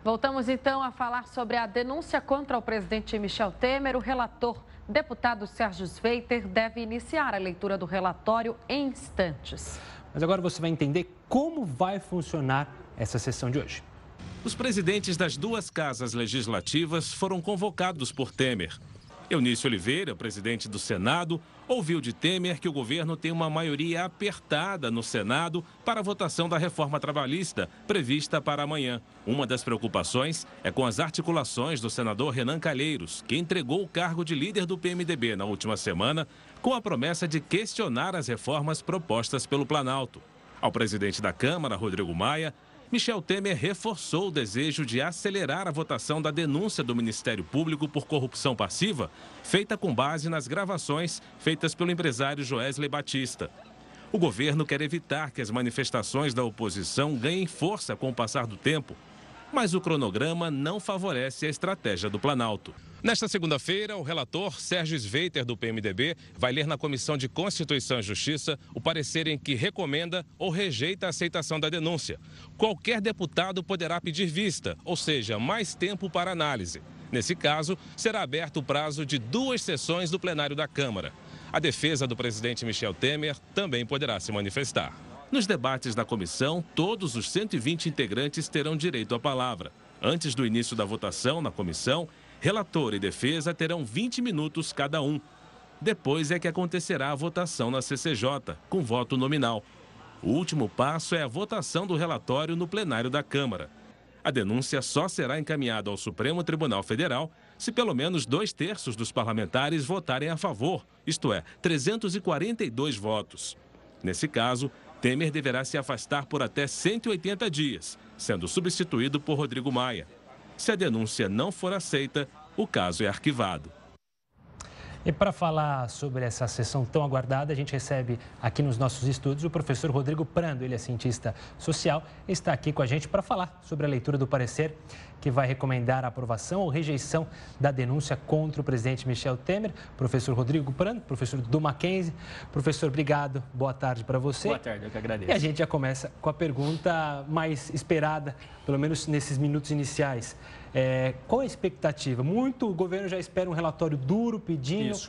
Voltamos então a falar sobre a denúncia contra o presidente Michel Temer. O relator, deputado Sérgio Sveiter, deve iniciar a leitura do relatório em instantes. Mas agora você vai entender como vai funcionar essa sessão de hoje. Os presidentes das duas casas legislativas foram convocados por Temer. Eunice Oliveira, presidente do Senado, ouviu de Temer que o governo tem uma maioria apertada no Senado para a votação da reforma trabalhista, prevista para amanhã. Uma das preocupações é com as articulações do senador Renan Calheiros, que entregou o cargo de líder do PMDB na última semana, com a promessa de questionar as reformas propostas pelo Planalto. Ao presidente da Câmara, Rodrigo Maia, Michel Temer reforçou o desejo de acelerar a votação da denúncia do Ministério Público por corrupção passiva, feita com base nas gravações feitas pelo empresário Joesley Batista. O governo quer evitar que as manifestações da oposição ganhem força com o passar do tempo, mas o cronograma não favorece a estratégia do Planalto. Nesta segunda-feira, o relator Sérgio Sveiter, do PMDB, vai ler na Comissão de Constituição e Justiça o parecer em que recomenda ou rejeita a aceitação da denúncia. Qualquer deputado poderá pedir vista, ou seja, mais tempo para análise. Nesse caso, será aberto o prazo de 2 sessões do plenário da Câmara. A defesa do presidente Michel Temer também poderá se manifestar. Nos debates da comissão, todos os 120 integrantes terão direito à palavra. Antes do início da votação na comissão, relator e defesa terão 20 minutos cada um. Depois é que acontecerá a votação na CCJ, com voto nominal. O último passo é a votação do relatório no plenário da Câmara. A denúncia só será encaminhada ao Supremo Tribunal Federal se pelo menos 2/3 dos parlamentares votarem a favor, isto é, 342 votos. Nesse caso, Temer deverá se afastar por até 180 dias, sendo substituído por Rodrigo Maia. Se a denúncia não for aceita, o caso é arquivado. E para falar sobre essa sessão tão aguardada, a gente recebe aqui nos nossos estúdios o professor Rodrigo Prando. Ele é cientista social, está aqui com a gente para falar sobre a leitura do parecer que vai recomendar a aprovação ou rejeição da denúncia contra o presidente Michel Temer. Professor Rodrigo Prando, professor do Mackenzie. Professor, obrigado. Boa tarde para você. Boa tarde, eu que agradeço. E a gente já começa com a pergunta mais esperada, pelo menos nesses minutos iniciais. Qual é a expectativa? O governo já espera um relatório duro pedindo,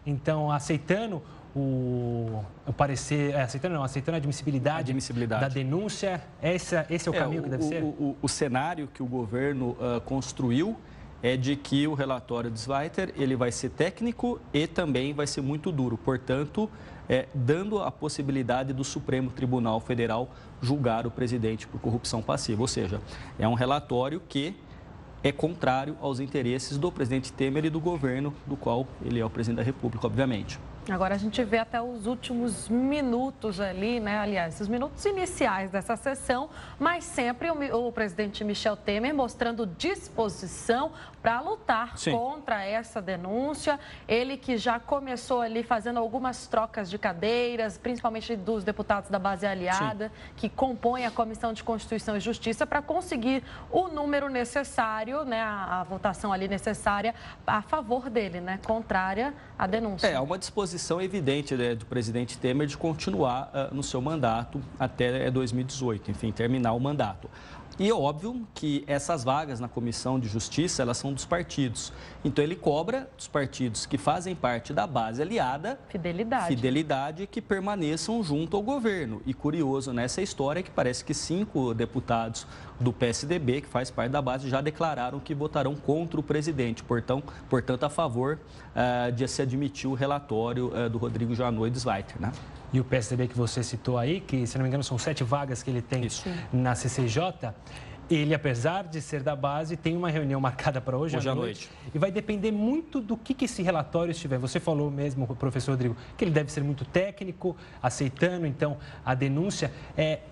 então aceitando o parecer, aceitando a admissibilidade da denúncia. Esse é o caminho que deve ser? O cenário que o governo construiu é de que o relatório de Sveiter ele vai ser técnico e também vai ser muito duro, portanto, dando a possibilidade do Supremo Tribunal Federal julgar o presidente por corrupção passiva, ou seja, é um relatório que é contrário aos interesses do presidente Temer e do governo, do qual ele é o presidente da República, obviamente. Agora a gente vê até os últimos minutos ali, né? Aliás, os minutos iniciais dessa sessão, mas sempre o presidente Michel Temer mostrando disposição para lutar contra essa denúncia. Ele que já começou ali fazendo algumas trocas de cadeiras, principalmente dos deputados da base aliada, que compõem a Comissão de Constituição e Justiça, para conseguir o número necessário, né? A votação ali necessária a favor dele, né? Contrária à denúncia. Há uma disposição evidente do presidente Temer de continuar no seu mandato até 2018, enfim, terminar o mandato. E é óbvio que essas vagas na Comissão de Justiça, elas são dos partidos. Então, ele cobra dos partidos que fazem parte da base aliada fidelidade que permaneçam junto ao governo. E curioso nessa história é que parece que 5 deputados do PSDB, que faz parte da base, já declararam que votarão contra o presidente. Portanto, a favor de se admitir o relatório do Rodrigo Janot e do Sveiter, né? E o PSDB que você citou aí, que, se não me engano, são 7 vagas que ele tem na CCJ, ele, apesar de ser da base, tem uma reunião marcada para hoje à noite. E vai depender muito do que esse relatório estiver. Você falou mesmo, professor Rodrigo, que ele deve ser muito técnico, aceitando, então, a denúncia.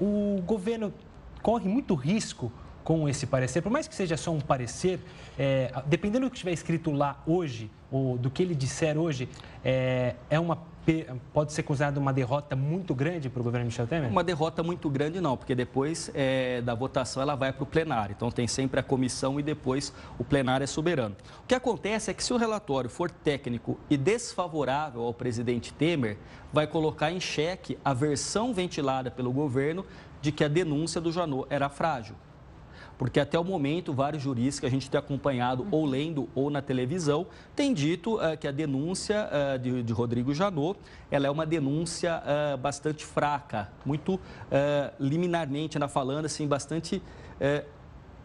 O governo corre muito risco com esse parecer, por mais que seja só um parecer, dependendo do que estiver escrito lá hoje, ou do que ele disser hoje, pode ser considerado uma derrota muito grande para o governo Michel Temer? Uma derrota muito grande não, porque depois da votação ela vai para o plenário. Então tem sempre a comissão e depois o plenário é soberano. O que acontece é que se o relatório for técnico e desfavorável ao presidente Temer, vai colocar em xeque a versão ventilada pelo governo de que a denúncia do Janot era frágil. porque até o momento vários juristas que a gente tem acompanhado ou lendo ou na televisão têm dito que a denúncia de Rodrigo Janot, ela é uma denúncia bastante fraca, muito liminarmente, falando assim, bastante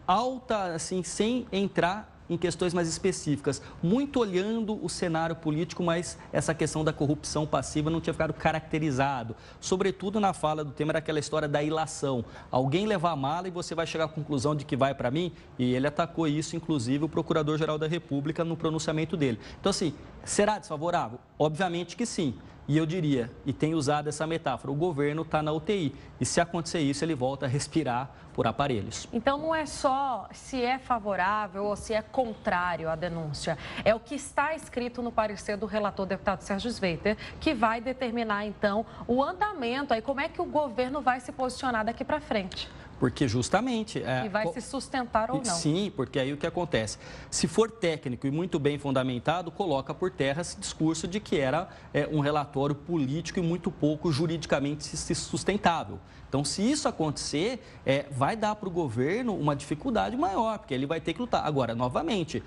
alta, assim, sem entrar em questões mais específicas, muito olhando o cenário político, mas essa questão da corrupção passiva não tinha ficado caracterizado. Sobretudo na fala do Temer, aquela história da ilação. Alguém levar a mala e você vai chegar à conclusão de que vai para mim? E ele atacou isso, inclusive, o Procurador-Geral da República no pronunciamento dele. Então, assim, será desfavorável? Obviamente que sim. E eu diria, e tenho usado essa metáfora, o governo está na UTI. E se acontecer isso, ele volta a respirar por aparelhos. Então, não é só se é favorável ou se é contrário à denúncia. É o que está escrito no parecer do relator deputado Sérgio Sveiter, que vai determinar, então, o andamento, aí como é que o governo vai se posicionar daqui para frente. Porque justamente... E vai se sustentar ou não. Sim, porque aí o que acontece? Se for técnico e muito bem fundamentado, coloca por terra esse discurso de que era um relatório político e muito pouco juridicamente sustentável. Então, se isso acontecer, vai dar para o governo uma dificuldade maior, porque ele vai ter que lutar. Agora, novamente,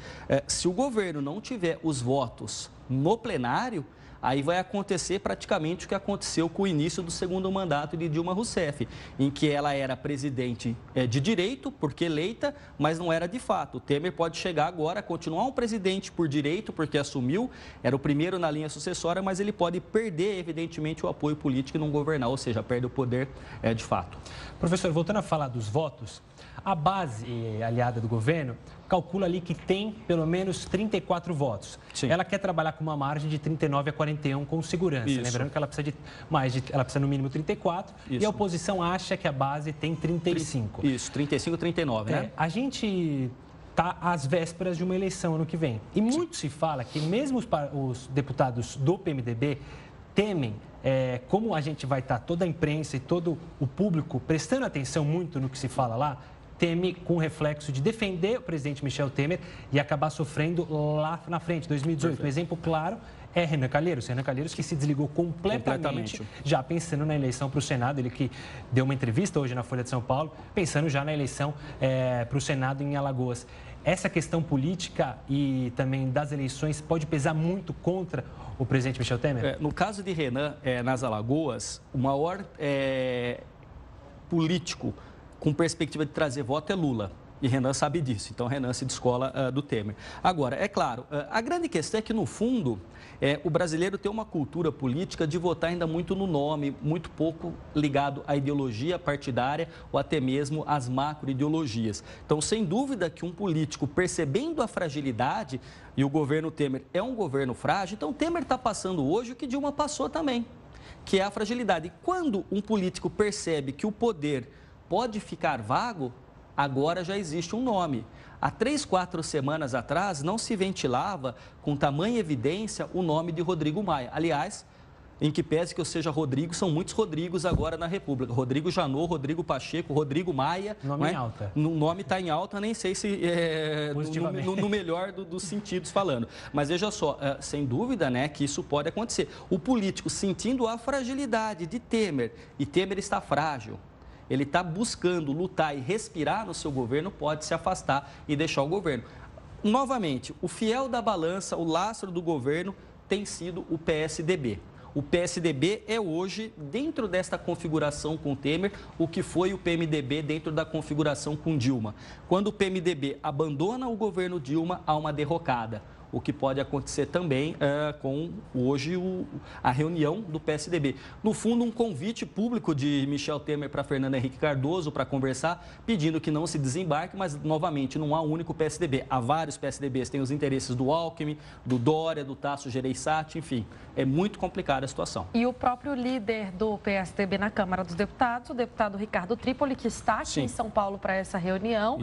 se o governo não tiver os votos no plenário, aí vai acontecer praticamente o que aconteceu com o início do segundo mandato de Dilma Rousseff, em que ela era presidente de direito, porque eleita, mas não era de fato. O Temer pode chegar agora, continuar um presidente por direito, porque assumiu, era o primeiro na linha sucessória, mas ele pode perder, evidentemente, o apoio político e não governar, ou seja, perde o poder de fato. Professor, voltando a falar dos votos, a base aliada do governo calcula ali que tem pelo menos 34 votos. Sim. Ela quer trabalhar com uma margem de 39 a 41 com segurança. Isso. Lembrando que ela precisa de ela precisa no mínimo 34. Isso. E a oposição acha que a base tem 35. Isso, 35 a 39, né? A gente está às vésperas de uma eleição ano que vem. E muito se fala que mesmo os deputados do PMDB temem, como a gente vai estar, toda a imprensa e todo o público prestando atenção muito no que se fala lá, teme com o reflexo de defender o presidente Michel Temer e acabar sofrendo lá na frente, 2018. Perfeito. Um exemplo claro é Renan Calheiros. Renan Calheiros que se desligou completamente, já pensando na eleição para o Senado. Ele que deu uma entrevista hoje na Folha de São Paulo, pensando já na eleição para o Senado em Alagoas. Essa questão política e também das eleições pode pesar muito contra o presidente Michel Temer? No caso de Renan, nas Alagoas, o maior político com perspectiva de trazer voto é Lula. E Renan sabe disso, então Renan se descola do Temer. Agora, é claro, a grande questão é que, no fundo, o brasileiro tem uma cultura política de votar ainda muito no nome, muito pouco ligado à ideologia partidária ou até mesmo às macro-ideologias. Então, sem dúvida que um político, percebendo a fragilidade, e o governo Temer é um governo frágil, então Temer está passando hoje o que Dilma passou também, que é a fragilidade. E quando um político percebe que o poder pode ficar vago, agora já existe um nome. Há 3, 4 semanas atrás, não se ventilava com tamanha evidência o nome de Rodrigo Maia. Aliás, em que pese que eu seja Rodrigo, são muitos Rodrigos agora na República. Rodrigo Janot, Rodrigo Pacheco, Rodrigo Maia. Nome em alta. O nome está em alta, nem sei se no melhor dos sentidos falando. Mas veja só, sem dúvida, né, que isso pode acontecer. O político sentindo a fragilidade de Temer, e Temer está frágil, ele está buscando lutar e respirar no seu governo, pode se afastar e deixar o governo. Novamente, o fiel da balança, o lastro do governo tem sido o PSDB. O PSDB é hoje, dentro desta configuração com Temer, o que foi o PMDB dentro da configuração com Dilma. Quando o PMDB abandona o governo Dilma, há uma derrocada. O que pode acontecer também com hoje a reunião do PSDB. No fundo, um convite público de Michel Temer para Fernando Henrique Cardoso para conversar, pedindo que não se desembarque, mas, novamente, não há um único PSDB. Há vários PSDBs, tem os interesses do Alckmin, do Dória, do Tasso Gereissati, enfim. É muito complicada a situação. E o próprio líder do PSDB na Câmara dos Deputados, o deputado Ricardo Trípoli, que está aqui em São Paulo para essa reunião,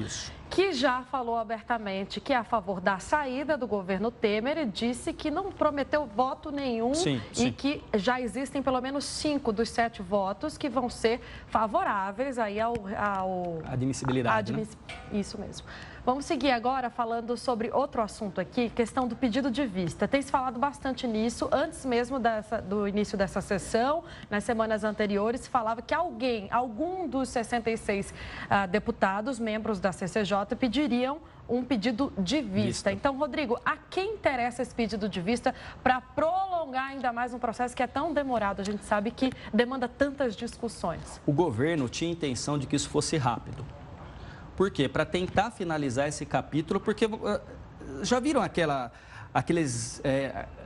que já falou abertamente que é a favor da saída do governo Temer e disse que não prometeu voto nenhum e que já existem pelo menos 5 dos 7 votos que vão ser favoráveis aí ao admissibilidade, Isso mesmo. Vamos seguir agora falando sobre outro assunto aqui, questão do pedido de vista. Tem se falado bastante nisso, antes mesmo do início dessa sessão, nas semanas anteriores, se falava que algum dos 66 deputados, membros da CCJ, pediriam um pedido de vista. Então, Rodrigo, a quem interessa esse pedido de vista para prolongar ainda mais um processo que é tão demorado? A gente sabe que demanda tantas discussões. O governo tinha intenção de que isso fosse rápido. Por quê? Para tentar finalizar esse capítulo, porque já viram aqueles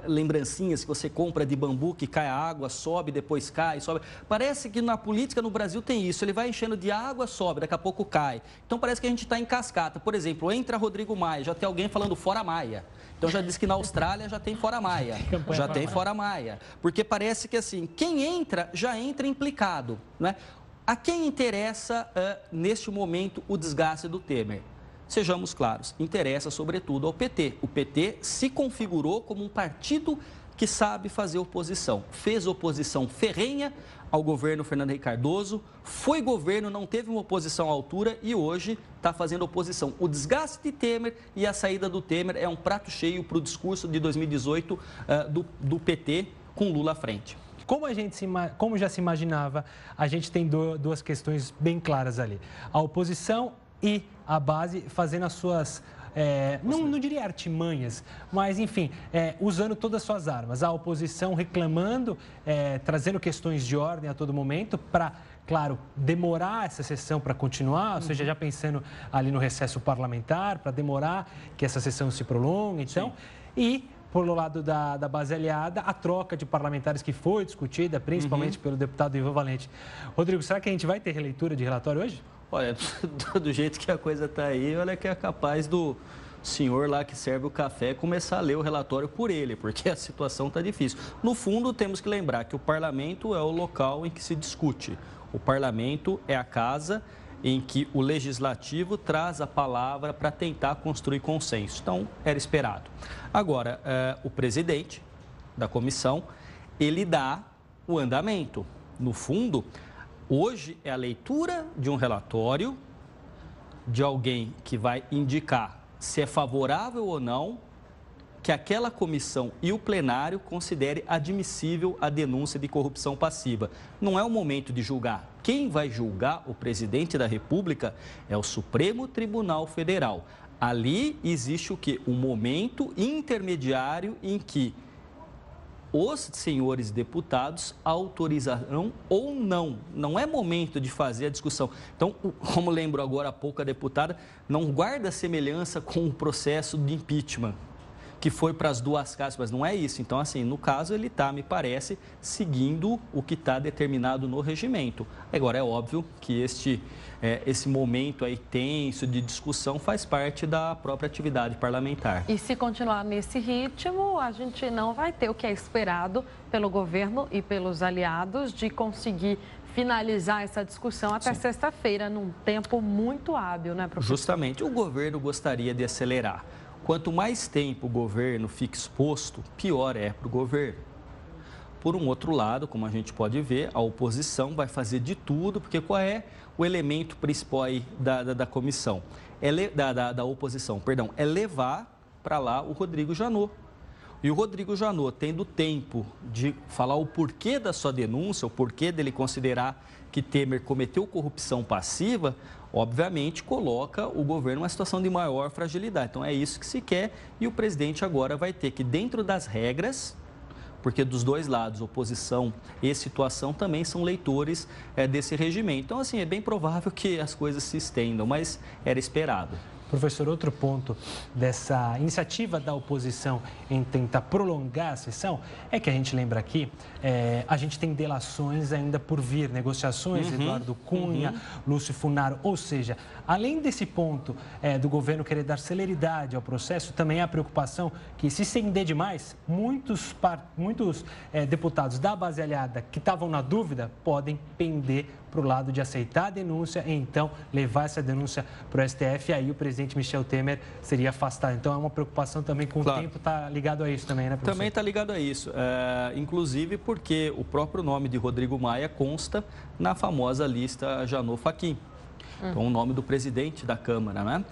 lembrancinhas que você compra de bambu, que cai a água, sobe, depois cai, sobe. Parece que na política no Brasil tem isso, ele vai enchendo de água, sobe, daqui a pouco cai. Então parece que a gente está em cascata. Por exemplo, entra Rodrigo Maia, já tem alguém falando fora Maia. Então já diz que na Austrália já tem fora Maia, já tem fora Maia. Porque parece que assim, quem entra, já entra implicado, né? A quem interessa, neste momento, o desgaste do Temer? Sejamos claros, interessa sobretudo ao PT. O PT se configurou como um partido que sabe fazer oposição. Fez oposição ferrenha ao governo Fernando Henrique Cardoso, foi governo, não teve uma oposição à altura e hoje está fazendo oposição. O desgaste de Temer e a saída do Temer é um prato cheio para o discurso de 2018 do PT com Lula à frente. Como já se imaginava, a gente tem duas questões bem claras ali. A oposição e a base fazendo as suas, não diria artimanhas, mas enfim, usando todas as suas armas. A oposição reclamando, trazendo questões de ordem a todo momento para, claro, demorar essa sessão para continuar, ou seja, já pensando ali no recesso parlamentar, para demorar que essa sessão se prolongue, então, sim. E por lado da base aliada, a troca de parlamentares que foi discutida, principalmente pelo deputado Ivan Valente. Rodrigo, será que a gente vai ter releitura de relatório hoje? Olha, do jeito que a coisa está aí, olha que é capaz do senhor lá que serve o café começar a ler o relatório por ele, porque a situação está difícil. No fundo, temos que lembrar que o parlamento é o local em que se discute. O parlamento é a casa em que o legislativo traz a palavra para tentar construir consenso. Então, era esperado. Agora, o presidente da comissão, ele dá o andamento. No fundo, hoje é a leitura de um relatório de alguém que vai indicar se é favorável ou não que aquela comissão e o plenário considere admissível a denúncia de corrupção passiva. Não é o momento de julgar. Quem vai julgar o presidente da República é o Supremo Tribunal Federal. Ali existe o quê? Um momento intermediário em que os senhores deputados autorizarão ou não. Não é momento de fazer a discussão. Então, como lembro agora há pouco a deputada, não guarda semelhança com o processo de impeachment, que foi para as duas casas, mas não é isso. Então, assim, no caso, ele está, me parece, seguindo o que está determinado no regimento. Agora, é óbvio que esse momento aí tenso de discussão faz parte da própria atividade parlamentar. E se continuar nesse ritmo, a gente não vai ter o que é esperado pelo governo e pelos aliados de conseguir finalizar essa discussão até sexta-feira, num tempo muito hábil, né, professor? Justamente, o governo gostaria de acelerar. Quanto mais tempo o governo fica exposto, pior é para o governo. Por um outro lado, como a gente pode ver, a oposição vai fazer de tudo, porque qual é o elemento principal aí da comissão? Da oposição, perdão, é levar para lá o Rodrigo Janot. E o Rodrigo Janot, tendo tempo de falar o porquê da sua denúncia, o porquê dele considerar que Temer cometeu corrupção passiva, obviamente coloca o governo numa situação de maior fragilidade. Então é isso que se quer e o presidente agora vai ter que, dentro das regras, porque dos dois lados, oposição e situação, também são leitores desse regimento. Então, assim, é bem provável que as coisas se estendam, mas era esperado. Professor, outro ponto dessa iniciativa da oposição em tentar prolongar a sessão é que a gente lembra aqui, a gente tem delações ainda por vir, negociações, Eduardo Cunha, Lúcio Funaro, ou seja, além desse ponto do governo querer dar celeridade ao processo, também há a preocupação que se estender demais, muitos deputados da base aliada que estavam na dúvida podem pender para o lado de aceitar a denúncia e então levar essa denúncia para o STF e aí o presidente Michel Temer seria afastado. Então é uma preocupação também com o tempo, está ligado a isso também, né, professor? Também está ligado a isso, inclusive porque o próprio nome de Rodrigo Maia consta na famosa lista Janot-Fachin. Então, o nome do presidente da Câmara, né?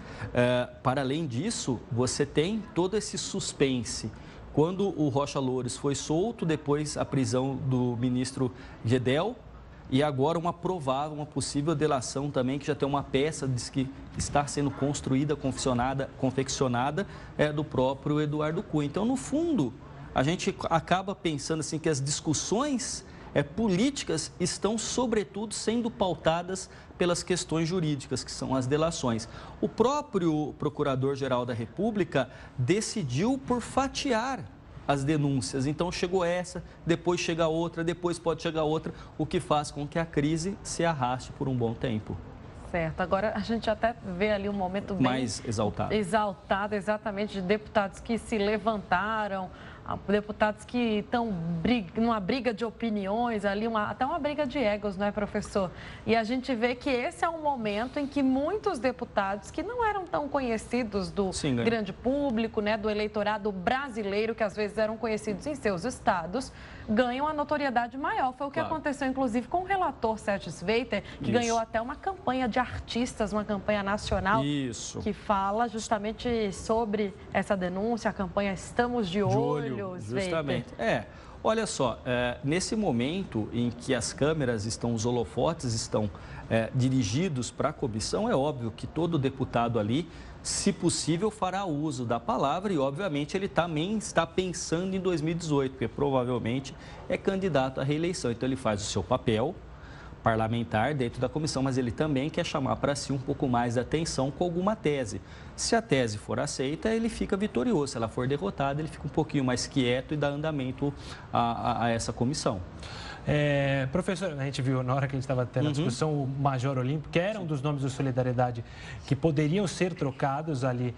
Para além disso, você tem todo esse suspense. Quando o Rocha Loures foi solto, depois a prisão do ministro Gedel, e agora uma possível delação também, que já tem uma peça, diz que está sendo construída, confeccionada, do próprio Eduardo Cunha. Então, no fundo, a gente acaba pensando assim que as discussões políticas estão, sobretudo, sendo pautadas pelas questões jurídicas, que são as delações. O próprio Procurador-Geral da República decidiu por fatiar as denúncias. Então, chegou essa, depois chega outra, depois pode chegar outra, o que faz com que a crise se arraste por um bom tempo. Certo. Agora, a gente até vê ali um momento bem mais exaltado. Exaltado, exatamente, de deputados que se levantaram, deputados que estão numa briga de opiniões ali, até uma briga de egos, não é, professor? E a gente vê que esse é um momento em que muitos deputados que não eram tão conhecidos do grande público, né, do eleitorado brasileiro, que às vezes eram conhecidos em seus estados, ganham uma notoriedade maior. Foi o que aconteceu, inclusive, com o relator Sérgio Sveiter, que ganhou até uma campanha de artistas, uma campanha nacional, que fala justamente sobre essa denúncia, a campanha Estamos de Olho. Justamente. Olha só, nesse momento em que as câmeras estão, os holofotes estão dirigidos para a comissão, é óbvio que todo deputado ali, se possível, fará uso da palavra e, obviamente, ele também está pensando em 2018, porque provavelmente é candidato à reeleição. Então, ele faz o seu papel parlamentar dentro da comissão, mas ele também quer chamar para si um pouco mais de atenção com alguma tese. Se a tese for aceita, ele fica vitorioso. Se ela for derrotada, ele fica um pouquinho mais quieto e dá andamento a essa comissão. Professor, a gente viu na hora que a gente estava tendo a discussão o Major Olímpio, que era um dos nomes do Solidariedade que poderiam ser trocados ali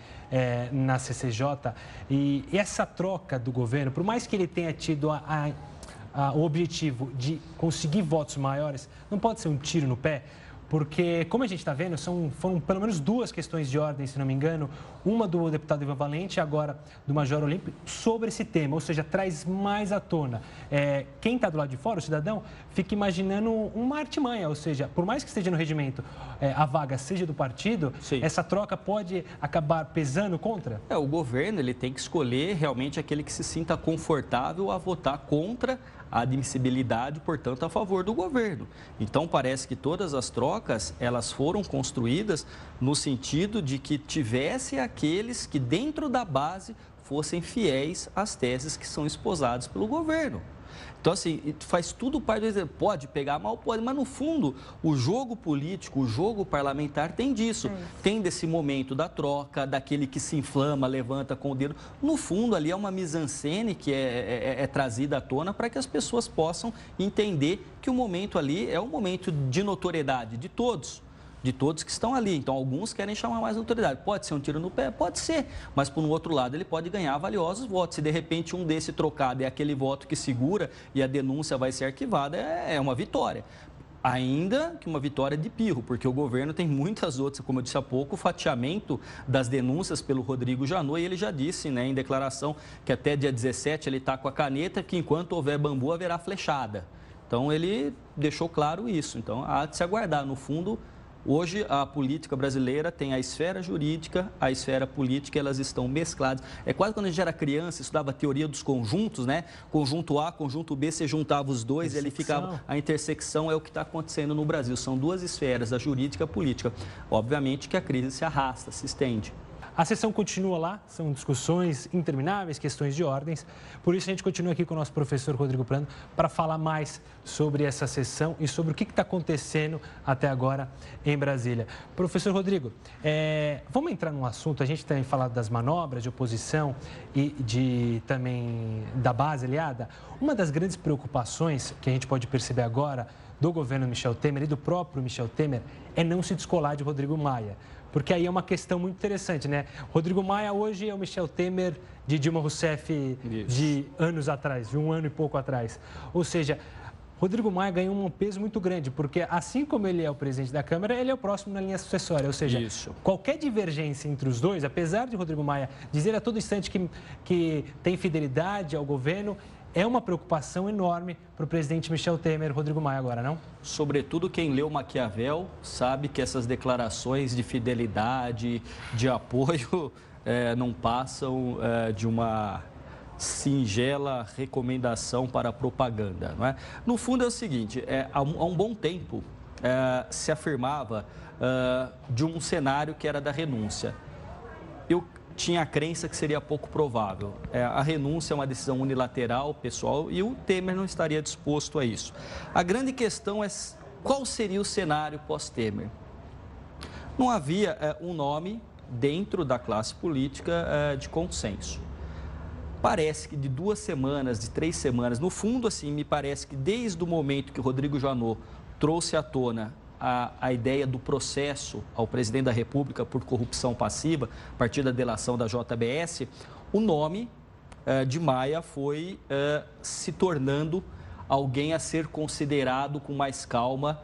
na CCJ. E essa troca do governo, por mais que ele tenha tido o objetivo de conseguir votos maiores, não pode ser um tiro no pé, porque, como a gente está vendo, foram pelo menos duas questões de ordem, se não me engano, uma do deputado Ivan Valente e agora do Major Olímpio, sobre esse tema, ou seja, traz mais à tona. Quem está do lado de fora, o cidadão, fica imaginando uma artimanha, ou seja, por mais que esteja no regimento, a vaga seja do partido, essa troca pode acabar pesando contra? O governo ele tem que escolher realmente aquele que se sinta confortável a votar contra a admissibilidade, portanto, a favor do governo. Então, parece que todas as trocas, elas foram construídas no sentido de que tivesse aqueles que, dentro da base, fossem fiéis às teses que são esposadas pelo governo. Então, assim, faz tudo parte do... Pode pegar mal, pode, mas no fundo, o jogo político, o jogo parlamentar tem disso. Tem desse momento da troca, daquele que se inflama, levanta com o dedo. No fundo, ali é uma mise-en-scène que é trazida à tona para que as pessoas possam entender que o momento ali é um momento de notoriedade de todos que estão ali. Então, alguns querem chamar mais autoridade. Pode ser um tiro no pé? Pode ser. Mas, por um outro lado, ele pode ganhar valiosos votos. Se, de repente, um desse trocado é aquele voto que segura e a denúncia vai ser arquivada, é uma vitória. Ainda que uma vitória de pirro, porque o governo tem muitas outras, como eu disse há pouco, o fatiamento das denúncias pelo Rodrigo Janot, e ele já disse, né, em declaração, que até dia 17 ele está com a caneta, que enquanto houver bambu, haverá flechada. Então, ele deixou claro isso. Então, há de se aguardar. No fundo, hoje, a política brasileira tem a esfera jurídica, a esfera política, elas estão mescladas. É quase quando a gente era criança, estudava a teoria dos conjuntos, né? Conjunto A, conjunto B, você juntava os dois e ele ficava... A intersecção é o que está acontecendo no Brasil. São duas esferas, a jurídica e a política. Obviamente que a crise se arrasta, se estende. A sessão continua lá, são discussões intermináveis, questões de ordens. Por isso, a gente continua aqui com o nosso professor Rodrigo Prando para falar mais sobre essa sessão e sobre o que está acontecendo até agora em Brasília. Professor Rodrigo, vamos entrar num assunto, a gente tem falado das manobras de oposição e também da base aliada. Uma das grandes preocupações que a gente pode perceber agora do governo Michel Temer e do próprio Michel Temer é não se descolar de Rodrigo Maia. Porque aí é uma questão muito interessante, né? Rodrigo Maia hoje é o Michel Temer de Dilma Rousseff de anos atrás, de um ano e pouco atrás. Ou seja, Rodrigo Maia ganhou um peso muito grande, porque assim como ele é o presidente da Câmara, ele é o próximo na linha sucessória. Ou seja, qualquer divergência entre os dois, apesar de Rodrigo Maia dizer a todo instante que tem fidelidade ao governo, é uma preocupação enorme para o presidente Michel Temer, Rodrigo Maia agora, não? Sobretudo quem leu Maquiavel sabe que essas declarações de fidelidade, de apoio, não passam de uma singela recomendação para a propaganda, não é? No fundo é o seguinte, há um bom tempo se afirmava de um cenário que era da renúncia. Eu tinha a crença que seria pouco provável. A renúncia é uma decisão unilateral, pessoal, e o Temer não estaria disposto a isso. A grande questão é qual seria o cenário pós-Temer. Não havia um nome dentro da classe política de consenso. Parece que de 2 semanas, de 3 semanas, no fundo, assim, me parece que desde o momento que o Rodrigo Janot trouxe à tona a ideia do processo ao presidente da República por corrupção passiva, a partir da delação da JBS, o nome de Maia foi se tornando alguém a ser considerado com mais calma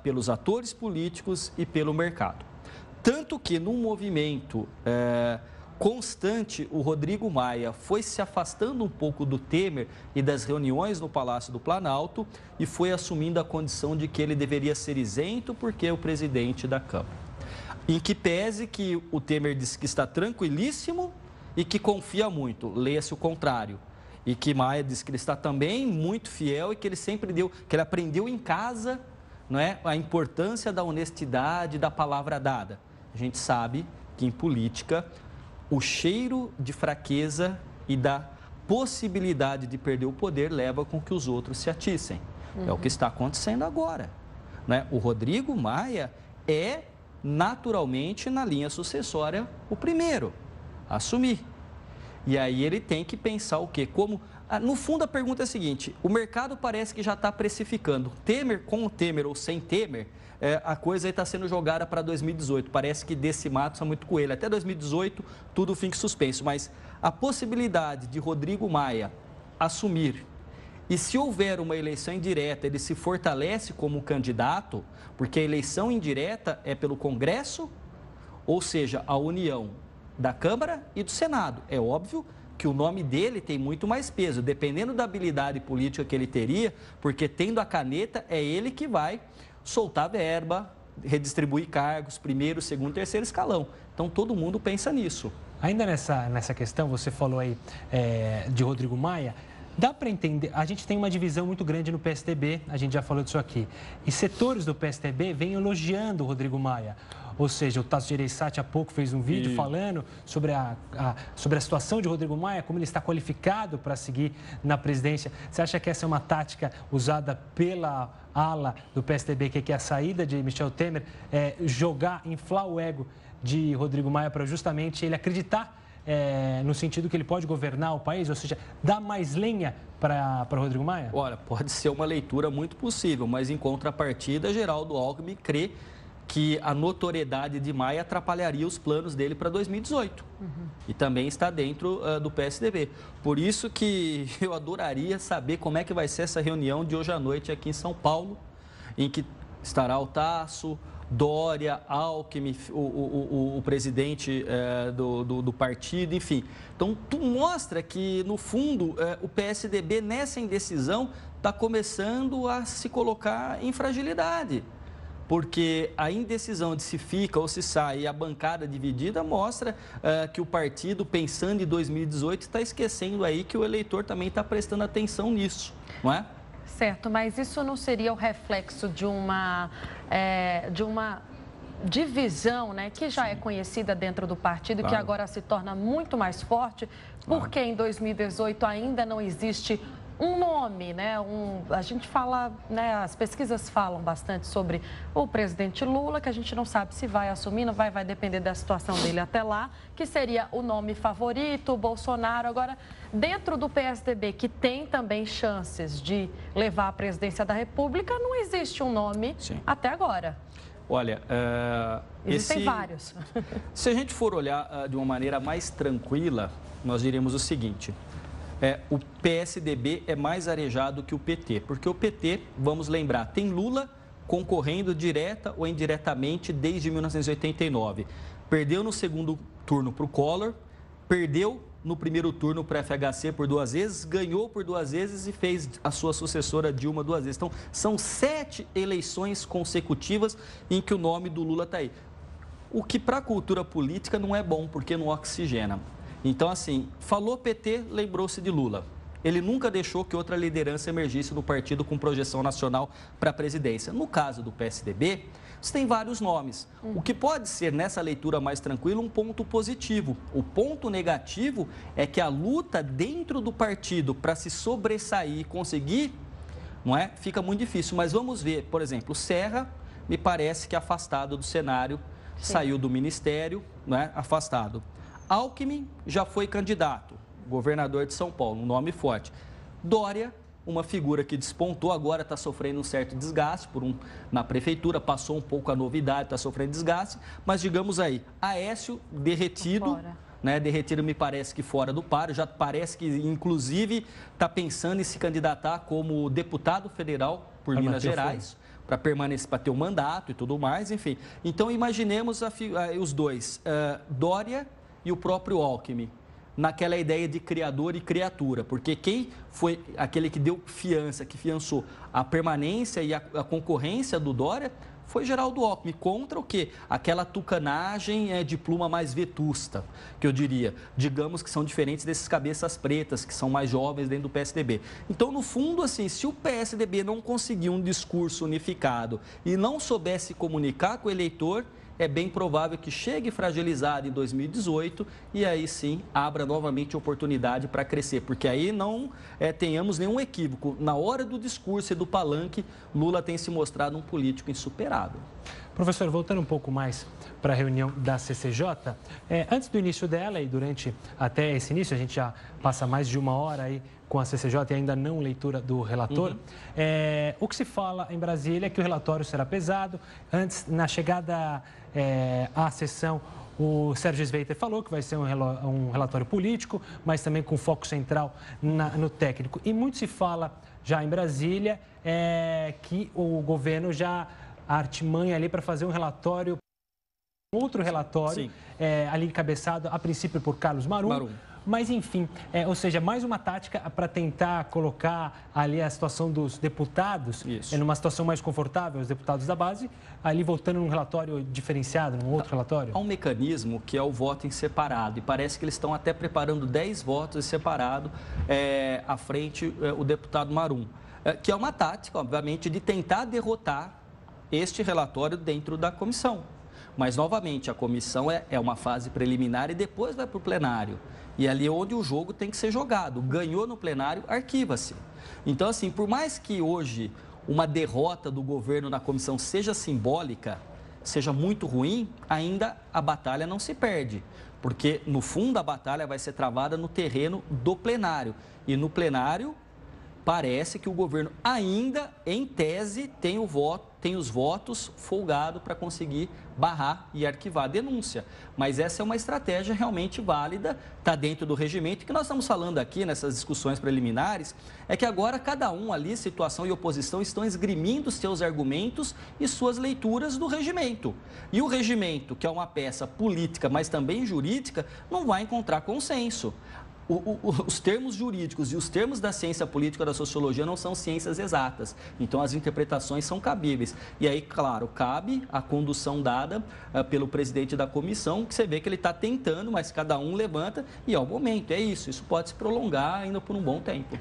pelos atores políticos e pelo mercado. Tanto que, num movimento constante, o Rodrigo Maia foi se afastando um pouco do Temer e das reuniões no Palácio do Planalto e foi assumindo a condição de que ele deveria ser isento porque é o presidente da Câmara. Em que pese que o Temer disse que está tranquilíssimo e que confia muito, leia-se o contrário. E que Maia disse que ele está também muito fiel e que ele sempre que ele aprendeu em casa, não é, a importância da honestidade, da palavra dada. A gente sabe que em política o cheiro de fraqueza e da possibilidade de perder o poder leva com que os outros se atissem. É o que está acontecendo agora, né? O Rodrigo Maia é naturalmente na linha sucessória o primeiro a assumir. E aí ele tem que pensar o quê? Como, no fundo a pergunta é a seguinte, o mercado parece que já está precificando, Temer com o Temer ou sem Temer, a coisa está sendo jogada para 2018, parece que desse mato está muito coelho, até 2018 tudo fica suspenso, mas a possibilidade de Rodrigo Maia assumir, e se houver uma eleição indireta, ele se fortalece como candidato, porque a eleição indireta é pelo Congresso, ou seja, a união da Câmara e do Senado. É óbvio que o nome dele tem muito mais peso, dependendo da habilidade política que ele teria, porque tendo a caneta, é ele que vai soltar verba, redistribuir cargos, primeiro, segundo, terceiro escalão. Então, todo mundo pensa nisso. Ainda nessa questão, você falou aí de Rodrigo Maia, dá para entender, a gente tem uma divisão muito grande no PSDB, a gente já falou disso aqui, e setores do PSDB vêm elogiando o Rodrigo Maia. Ou seja, o Tasso Gereissati há pouco fez um vídeo falando sobre a situação de Rodrigo Maia, como ele está qualificado para seguir na presidência. Você acha que essa é uma tática usada pela ala do PSDB, que é a saída de Michel Temer, inflar o ego de Rodrigo Maia para justamente ele acreditar no sentido que ele pode governar o país, ou seja, dar mais lenha para Rodrigo Maia? Olha, pode ser uma leitura muito possível, mas em contrapartida, Geraldo Alckmin crê que a notoriedade de Maia atrapalharia os planos dele para 2018. E também está dentro do PSDB. Por isso que eu adoraria saber como é que vai ser essa reunião de hoje à noite aqui em São Paulo, em que estará o Tasso, Dória, Alckmin, o presidente do partido, enfim. Então, tu mostra que, no fundo, o PSDB, nessa indecisão, está começando a se colocar em fragilidade. Porque a indecisão de se fica ou se sai e a bancada dividida mostra que o partido, pensando em 2018, está esquecendo aí que o eleitor também está prestando atenção nisso, não é? Certo, mas isso não seria o reflexo de uma divisão, né, que já é conhecida dentro do partido, claro, que agora se torna muito mais forte, porque em 2018 ainda não existe um nome, né? A gente fala, né? As pesquisas falam bastante sobre o presidente Lula, que a gente não sabe se vai assumir, não vai depender da situação dele até lá, que seria o nome favorito, o Bolsonaro. Agora, dentro do PSDB, que tem também chances de levar a presidência da República, não existe um nome até agora. Olha, existem vários. Se a gente for olhar de uma maneira mais tranquila, nós diríamos o seguinte: o PSDB é mais arejado que o PT, porque o PT, vamos lembrar, tem Lula concorrendo direta ou indiretamente desde 1989. Perdeu no segundo turno para o Collor, perdeu no primeiro turno para FHC por 2 vezes, ganhou por 2 vezes e fez a sua sucessora Dilma 2 vezes. Então, são 7 eleições consecutivas em que o nome do Lula está aí. O que para a cultura política não é bom, porque não oxigena. Então, assim, falou PT, lembrou-se de Lula. Ele nunca deixou que outra liderança emergisse no partido com projeção nacional para a presidência. No caso do PSDB, você tem vários nomes. O que pode ser, nessa leitura mais tranquila, um ponto positivo. O ponto negativo é que a luta dentro do partido para se sobressair e conseguir, não é? Fica muito difícil. Mas vamos ver, por exemplo, Serra, me parece que afastado do cenário, saiu do ministério, não é? Afastado. Alckmin já foi candidato, governador de São Paulo, um nome forte. Dória, uma figura que despontou, agora está sofrendo um certo desgaste na prefeitura, passou um pouco a novidade, está sofrendo desgaste, mas digamos aí, Aécio derretido, né? Derretido me parece que fora do páreo, já parece que inclusive está pensando em se candidatar como deputado federal por Minas Gerais, para permanecer, para ter um mandato e tudo mais, enfim. Então imaginemos os dois, Dória e o próprio Alckmin, naquela ideia de criador e criatura, porque quem foi aquele que deu fiança, que fiançou a permanência e a concorrência do Dória foi Geraldo Alckmin, contra o quê? Aquela tucanagem de pluma mais vetusta, que eu diria, digamos que são diferentes desses cabeças pretas, que são mais jovens dentro do PSDB. Então, no fundo, assim, se o PSDB não conseguir um discurso unificado e não soubesse comunicar com o eleitor, é bem provável que chegue fragilizado em 2018 e aí sim abra novamente oportunidade para crescer, porque aí não tenhamos nenhum equívoco. Na hora do discurso e do palanque, Lula tem se mostrado um político insuperável. Professor, voltando um pouco mais para a reunião da CCJ, antes do início dela e durante até esse início, a gente já passa mais de 1 hora aí com a CCJ e ainda não leitura do relator. O que se fala em Brasília é que o relatório será pesado. Antes, na chegada à sessão, o Sérgio Sveiter falou que vai ser um relatório político, mas também com foco central no técnico. E muito se fala já em Brasília que o governo já artimanha ali para fazer um relatório, outro relatório, ali encabeçado a princípio por Carlos Marum. Mas, enfim, ou seja, mais uma tática para tentar colocar ali a situação dos deputados numa situação mais confortável, os deputados da base, ali voltando num relatório diferenciado, num outro relatório? Há um mecanismo que é o voto em separado, e parece que eles estão até preparando 10 votos em separado à frente o deputado Marum, que é uma tática, obviamente, de tentar derrotar este relatório dentro da comissão. Mas, novamente, a comissão é uma fase preliminar e depois vai para o plenário. E ali é onde o jogo tem que ser jogado. Ganhou no plenário, arquiva-se. Então, assim, por mais que hoje uma derrota do governo na comissão seja simbólica, seja muito ruim, ainda a batalha não se perde. Porque, no fundo, a batalha vai ser travada no terreno do plenário. E no plenário, parece que o governo ainda, em tese, tem os votos folgados para conseguir barrar e arquivar a denúncia. Mas essa é uma estratégia realmente válida, está dentro do regimento. O que nós estamos falando aqui nessas discussões preliminares é que agora cada um ali, situação e oposição, estão esgrimindo seus argumentos e suas leituras do regimento. E o regimento, que é uma peça política, mas também jurídica, não vai encontrar consenso. Os termos jurídicos e os termos da ciência política, da sociologia, não são ciências exatas. Então, as interpretações são cabíveis. E aí, claro, cabe a condução dada pelo presidente da comissão, que você vê que ele está tentando, mas cada um levanta e é o momento. É isso. Isso pode se prolongar ainda por um bom tempo.